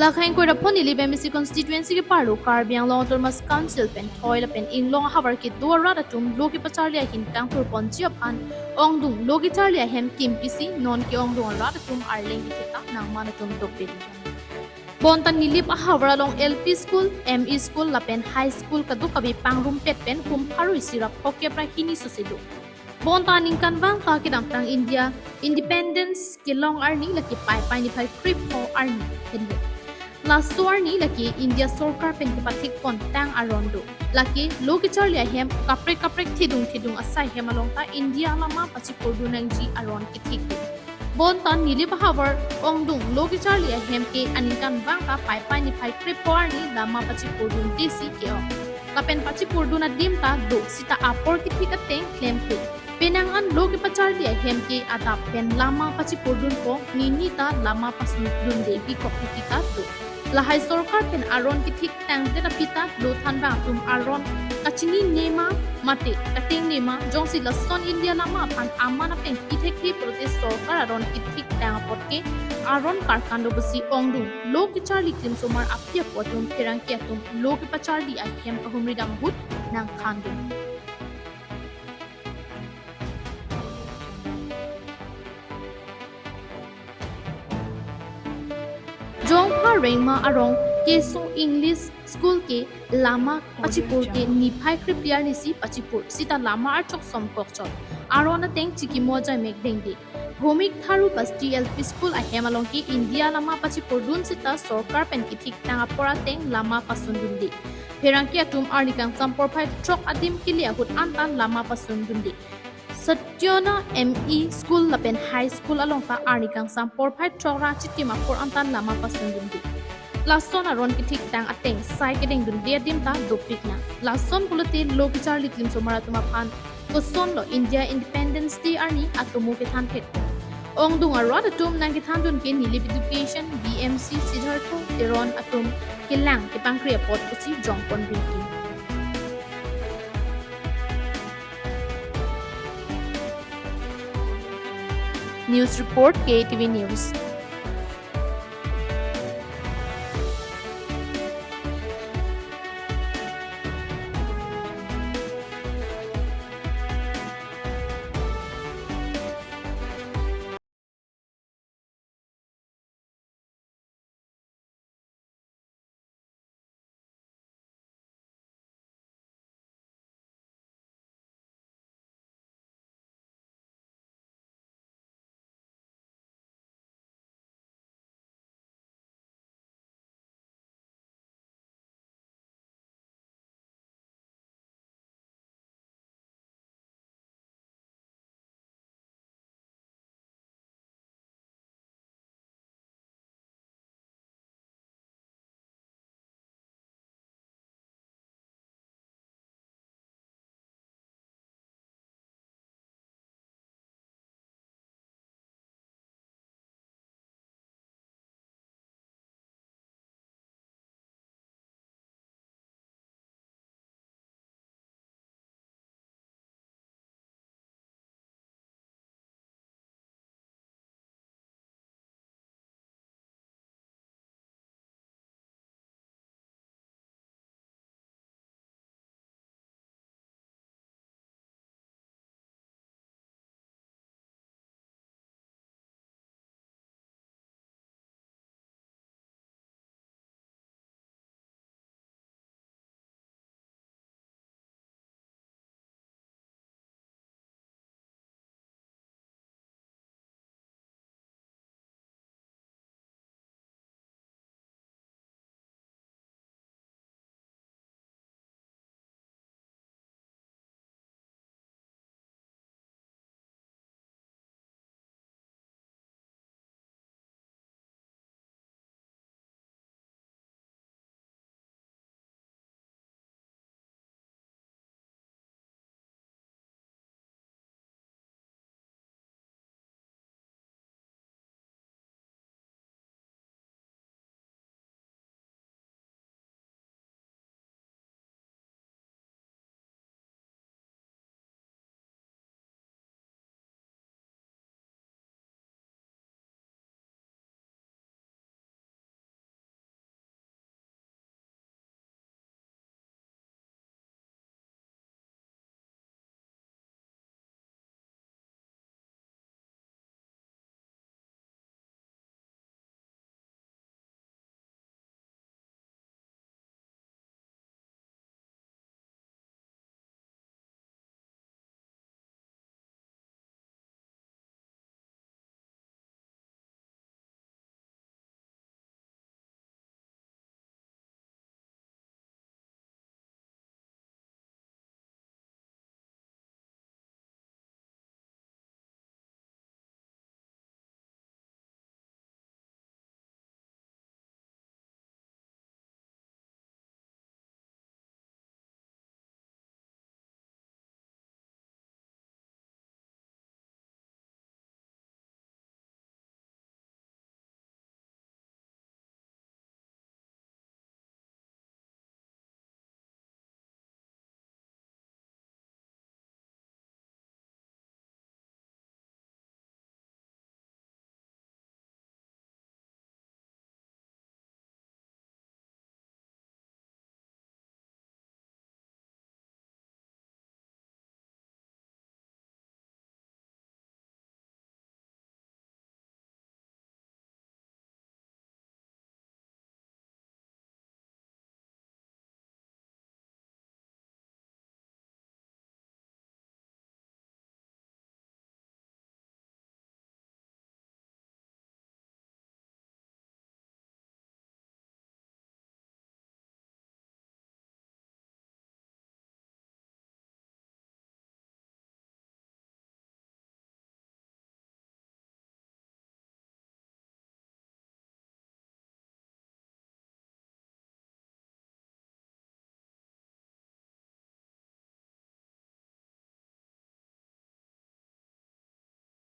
Lakhain ko rapon Nilip MSC constituency ke paru Karbiang long Thomas Council pen toil pen inglong ahavar ki duara datum logi pacharlia hin kang purpon chiapan ondung logi charlia hem kimpisi non ki ondung ra datum arleng kita nang manatum topil. Bontan Nilip ahavar long LP school, ME school lapen high school kadu kabi pangrum pet pen kum paru isirap hoke pra hini susidu. Bontan ingkan wang ta ki tang India independence ki long arni laki pai ni pai crypto arni hendu. Last ni laki India Sorkar pen kepatik pon tang aron do. Laki logi charlia hem kaprek tidung asai hem along ta India lama pachi pordu nang ji aron kitik. Bontan Nilip ahavar ondung logi charlia hem ke aningkan bang ta pai ni pai kripor ni lama pachi pordu desi keo. Lapen pachi pordu na dim ta do sita apor kitik ateng claim ke. Penangan logi pacharlia hem ke atap pen lama pachi pordun ko nini ta lama pasun dunde bi ko kita do. Lahai Sorkar pen aron ki thik tang de pita lo than ba tum aron kachini nema mate kating nema jongsi lason India lama pan amana pen ki thek hi protest Sorkar aron ki thik tang potke aron karkando basi ondung lo ki charli krim somar apya potum perang ki atum lo ki pacharli a hem kahumri dam hut nang khandu. Jongpa Rengma Arong Keso English School ke Lama Pachipur ke Niphai Kripiar Nisi Pachipur Sita Lama Archok Somkokchot Arona Teng Chiki Moja Megdengde Bhomik Tharu Basti LP School Ahemalong ke India Lama Pachipur Dun Sita Sorkar Pen Kitik Tangapora Teng Lama Pasundundi Perangki Atum Arnikang Sampor Pai Chok Adim Kilia Hut Antan Lama Pasundundi Satyona ME School lapen High School along ta arnikang sampor pai chora chitima por antan lama pasundundi. Lason aron ki thik tang ateng sai ke deng dun dia dim ta dopikna. Lason pulate logi charli klim somara tuma phan koson lo India Independence Day arni atumu ke than phet. Ondung arod atum nang ki than dun ke Nilip Education BMC Siddhartho Aron atum ke lang ke pangkria pot kusi jongpon rinki. News Report KTV News.